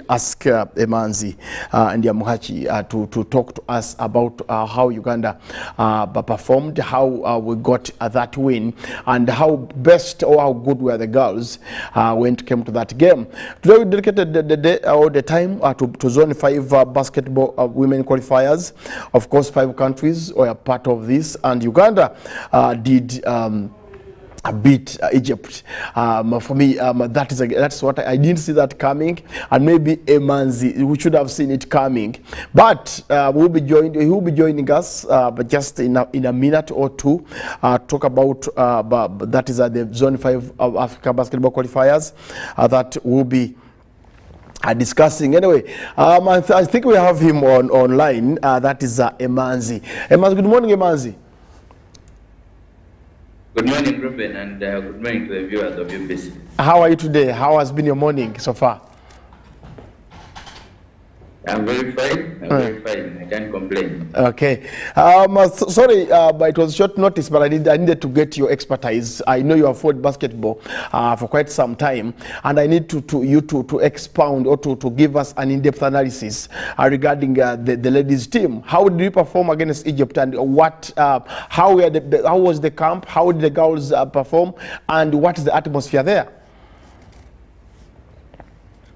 ask Emanzi and Yamuhachi to talk to us about how Uganda performed, how we got that win, and how best or how good were the girls when it came to that game. Today we dedicated the day or the time to Zone 5 basketball women qualifiers. Of course, 5 countries were part of this, and Uganda did beat Egypt. For me, that's what I didn't see that coming, and maybe Emanzi, we should have seen it coming. But he will be joining us, but just in a minute or two, talk about that is the Zone 5 of Africa basketball qualifiers that will be discussing. Anyway, I think we have him online. That is Emanzi. Emanzi, good morning, Emanzi. Good morning, Ruben, and good morning to the viewers of UBC. How are you today? How has been your morning so far? I'm very fine. I'm very fine. I can't complain. Okay. Sorry, but it was short notice, but I needed to get your expertise. I know you have followed basketball for quite some time, and I need you to expound or to give us an in-depth analysis regarding the ladies' team. How did you perform against Egypt, and how was the camp? How did the girls perform, and what is the atmosphere there?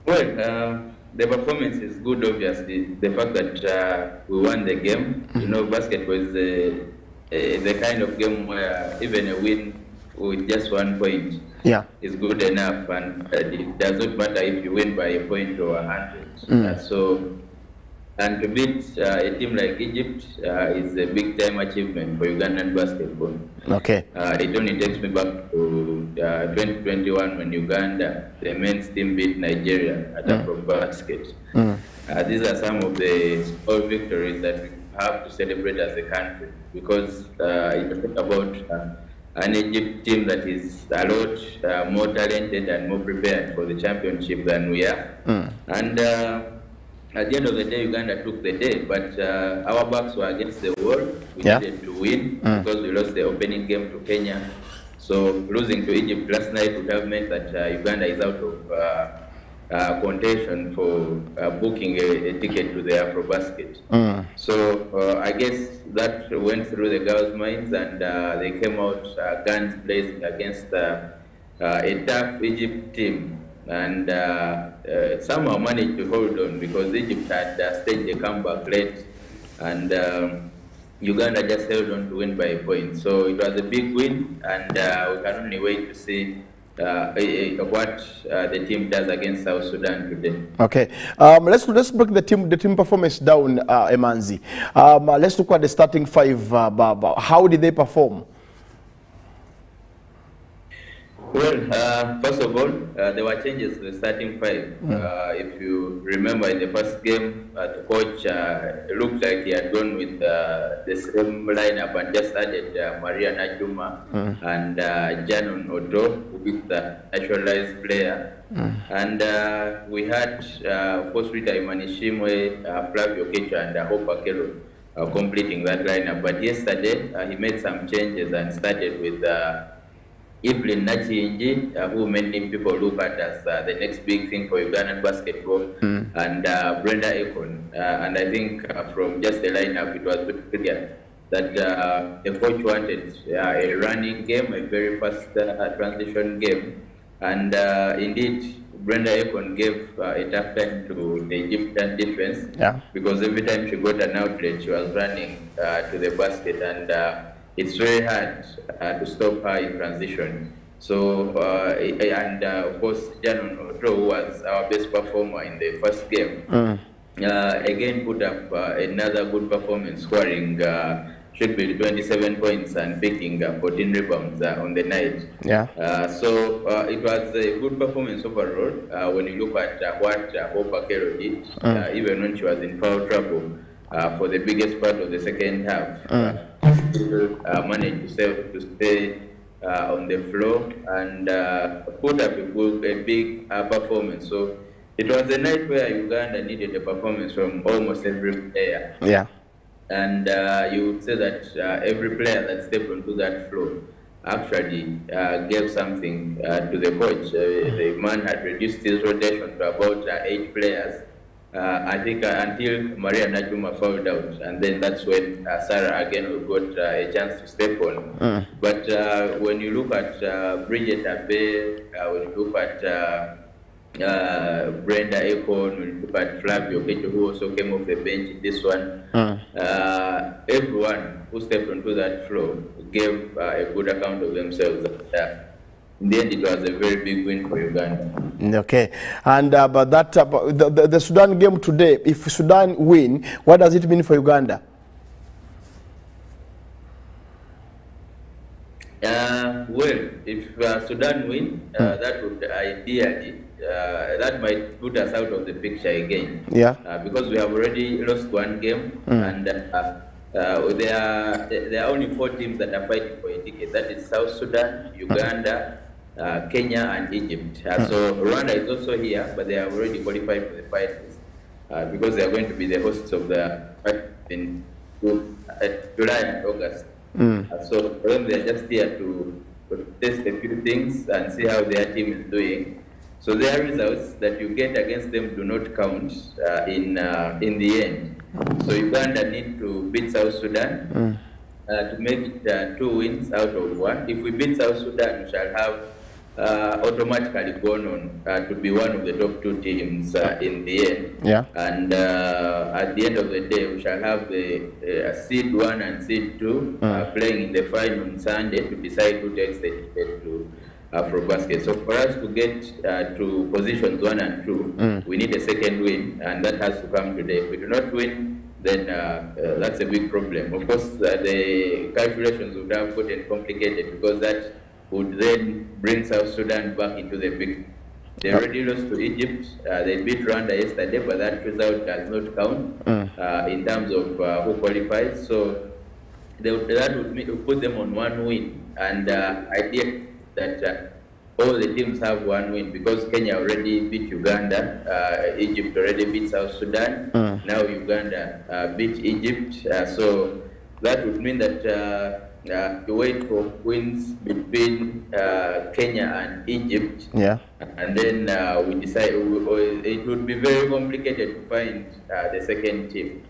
Well, the performance is good, obviously. The fact that we won the game, you know, basketball is the kind of game where even a win with just 1 point is good enough, and it does not matter if you win by a point or 100. And to beat a team like Egypt is a big-time achievement for Ugandan basketball. Okay. It only takes me back to 2021 when Uganda, the men's team, beat Nigeria at Afrobasket. These are some of the small victories that we have to celebrate as a country, because it's about an Egypt team that is a lot more talented and more prepared for the championship than we are. And at the end of the day, Uganda took the day, but our backs were against the wall. We needed to win because we lost the opening game to Kenya. So losing to Egypt last night would have meant that Uganda is out of contention for booking a ticket to the Afrobasket. So I guess that went through the girls' minds, and they came out guns blazing against a tough Egypt team. And somehow managed to hold on, because Egypt had staged a comeback late, and Uganda just held on to win by a point. So it was a big win, and we can only wait to see what the team does against South Sudan today. Okay, let's break the team performance down, Emanzi. Let's look at the starting 5. How did they perform? Well, first of all, there were changes to the starting 5. If you remember, in the first game, the coach looked like he had gone with the same lineup and just added Maria Najuma and Janon Odo, who is the naturalized player. And we had, of course, Rita Imanishimwe, Flavio Kecha, and Hope Akelo completing that lineup. But yesterday, he made some changes and started with Evelyn Nachinji, who many people look at as the next big thing for Ugandan basketball, and Brenda Ekon. And I think from just the lineup, it was very clear that the coach wanted a running game, a very fast transition game. And indeed, Brenda Ekon gave a tough time to the Egyptian defense, because every time she got an outlet, she was running to the basket, and it's very hard to stop her in transition. So, of course, Janon Odo, who was our best performer in the first game, again put up another good performance, scoring should be 27 points and picking 14 rebounds on the night. So it was a good performance overall when you look at what Hope Akelo did, even when she was in foul trouble for the biggest part of the second half. Managed to stay on the floor and put up a big performance. So it was a night where Uganda needed a performance from almost every player. And you would say that every player that stepped onto that floor actually gave something to the coach. The man had reduced his rotation to about 8 players. I think until Maria Najuma fouled out, and then that's when Sarah again got a chance to step on. But when you look at Bridget Abe, when you look at Brenda Ekon, when you look at Flavio Keto, who also came off the bench in this one, everyone who stepped onto that floor gave a good account of themselves. In the end, it was a very big win for Uganda. Okay, and but that the Sudan game today, if Sudan win, what does it mean for Uganda? Well, if Sudan win, that would ideally, that might put us out of the picture again. Yeah. Because we have already lost one game, and there are only 4 teams that are fighting for a ticket. That is South Sudan, Uganda, Kenya, and Egypt. So Rwanda is also here, but they have already qualified for the finals because they are going to be the hosts of the in July and August. So for them, they are just here to test a few things and see how their team is doing. So their results that you get against them do not count in the end. So Uganda need to beat South Sudan to make it 2 wins out of 1. If we beat South Sudan, we shall have automatically gone on to be one of the top 2 teams in the end. Yeah. And at the end of the day, we shall have the seed 1 and seed 2 playing in the final on Sunday to decide who takes the ticket to AfroBasket. So for us to get to positions 1 and 2, we need a second win, and that has to come today. If we do not win, then that's a big problem. Of course, the calculations would have gotten complicated because that would then bring South Sudan back into the picture. They already lost to Egypt. They beat Rwanda yesterday, but that result does not count in terms of who qualifies. So that would put them on 1 win. And idea that all the teams have 1 win because Kenya already beat Uganda, Egypt already beat South Sudan, now Uganda beat Egypt. So that would mean that you wait for wins between Kenya and Egypt, and then we decide. It would be very complicated to find the second team.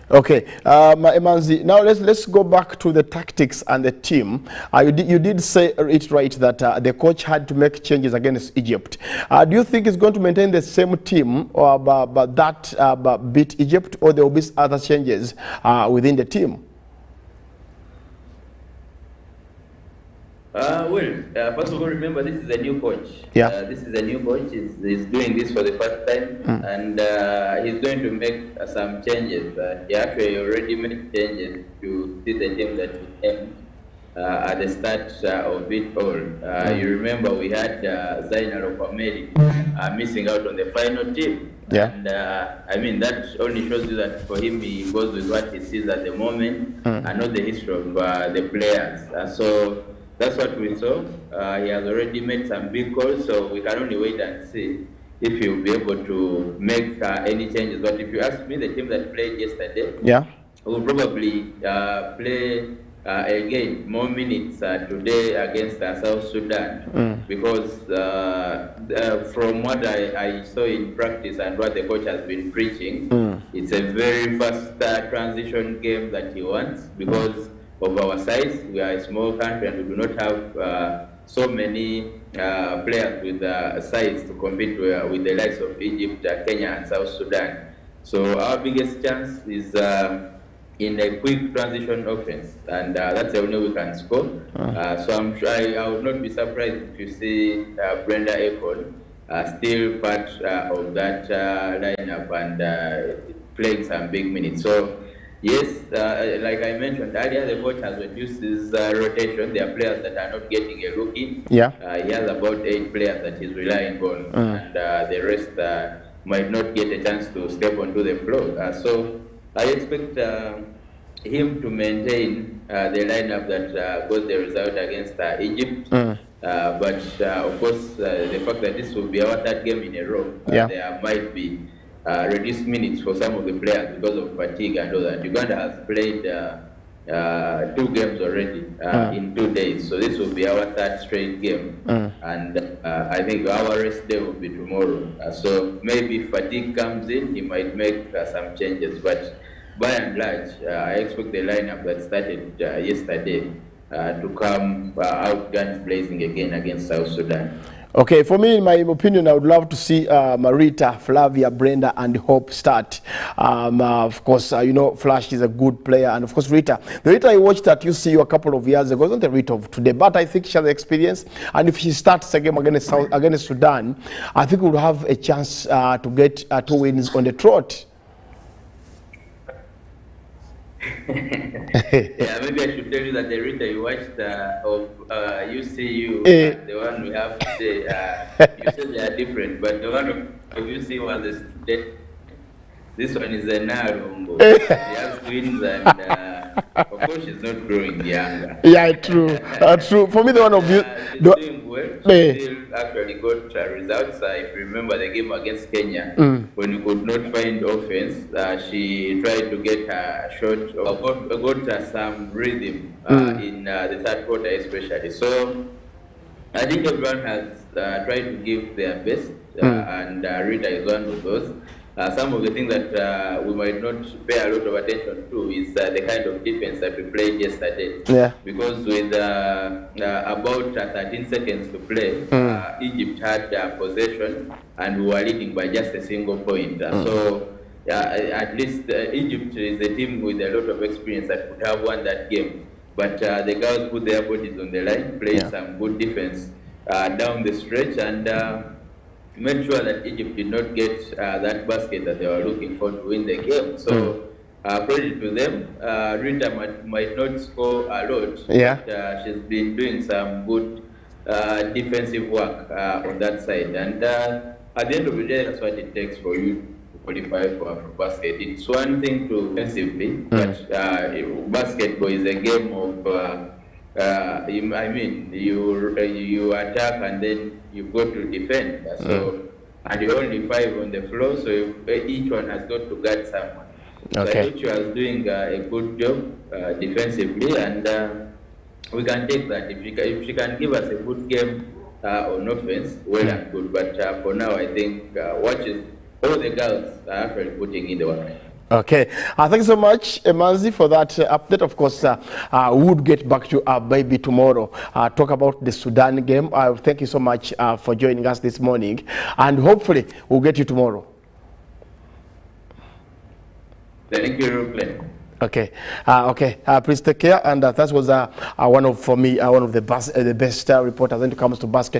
Okay, Emanzi, now let's go back to the tactics and the team. You did say it right that the coach had to make changes against Egypt. Do you think he's going to maintain the same team or that beat Egypt, or there will be other changes within the team? First of all, remember this is a new coach. This is a new coach. He's doing this for the first time, and he's going to make some changes. He actually already made changes to see the team that we came at the start of it all. You remember we had Zainal Okwameli missing out on the final team. And I mean, that only shows you that for him, he goes with what he sees at the moment and not the history of the players. So that's what we saw. He has already made some big calls, so we can only wait and see if he'll be able to make any changes. But if you ask me, the team that played yesterday will probably play again more minutes today against South Sudan because from what I saw in practice and what the coach has been preaching, it's a very fast transition game that he wants because of our size. We are a small country and we do not have so many players with size to compete with the likes of Egypt, Kenya, and South Sudan. So our biggest chance is in a quick transition offense, and that's the only way we can score. So I'm sure I would not be surprised if you see Brenda Ekon still part of that lineup and playing some big minutes. So yes, like I mentioned earlier, the coach has reduced his rotation. There are players that are not getting a look in. He has about 8 players that he's relying on, and the rest might not get a chance to step onto the floor. So I expect him to maintain the lineup that got the result against Egypt. But of course, the fact that this will be our 3rd game in a row, there might be reduced minutes for some of the players because of fatigue and all that. Uganda has played 2 games already in 2 days. So this will be our 3rd straight game. And I think our rest day will be tomorrow. So maybe fatigue comes in, he might make some changes. But by and large, I expect the lineup that started yesterday to come out guns blazing again against South Sudan. Okay, for me, in my opinion, I would love to see Marita, Flavia, Brenda, and Hope start. Of course, you know, Flash is a good player, and of course, Rita. The Rita I watched at UCU a couple of years ago wasn't the Rita of today, but I think she has experience, and if she starts a game against Sudan, I think we'll have a chance to get 2 wins on the trot. Yeah, maybe I should tell you that the Rita you watched of UCU, the one we have today, you said they are different, but the one of UCU was the student. This one is a Narumbo. She has twins, and of course she's not growing younger. Yeah, true. True. For me, the one of you. She's doing well. She still actually got results. If you remember the game against Kenya, when we could not find offense, she tried to get her shot, got her some rhythm in the 3rd quarter especially. So I think everyone has tried to give their best, and Rita is one of those. Some of the things that we might not pay a lot of attention to is the kind of defense that we played yesterday. Yeah. Because with about 13 seconds to play, Egypt had possession and we were leading by just a single point. So at least Egypt is a team with a lot of experience that could have won that game. But the girls put their bodies on the line, played some good defense down the stretch, and made sure that Egypt did not get that basket that they were looking for to win the game. So credit to them. Rita might not score a lot, but she's been doing some good defensive work on that side. And at the end of the day, that's what it takes for you to qualify for AfroBasket. It's one thing to defensively, but basketball is a game of I mean, you attack and then you go to defend. So, and you're only 5 on the floor, so each one has got to guard someone. So I think she was doing a good job defensively, and we can take that. If she can give us a good game on offense, well and good. But for now, I think all the girls are actually putting in the work. Okay, thank you so much, Manzi, for that update. Of course, we would get back to maybe tomorrow, talk about the Sudan game. Thank you so much for joining us this morning, and hopefully we'll get you tomorrow. Thank you, Glenn. Okay, please take care. And that was one of the best reporters when it comes to basket.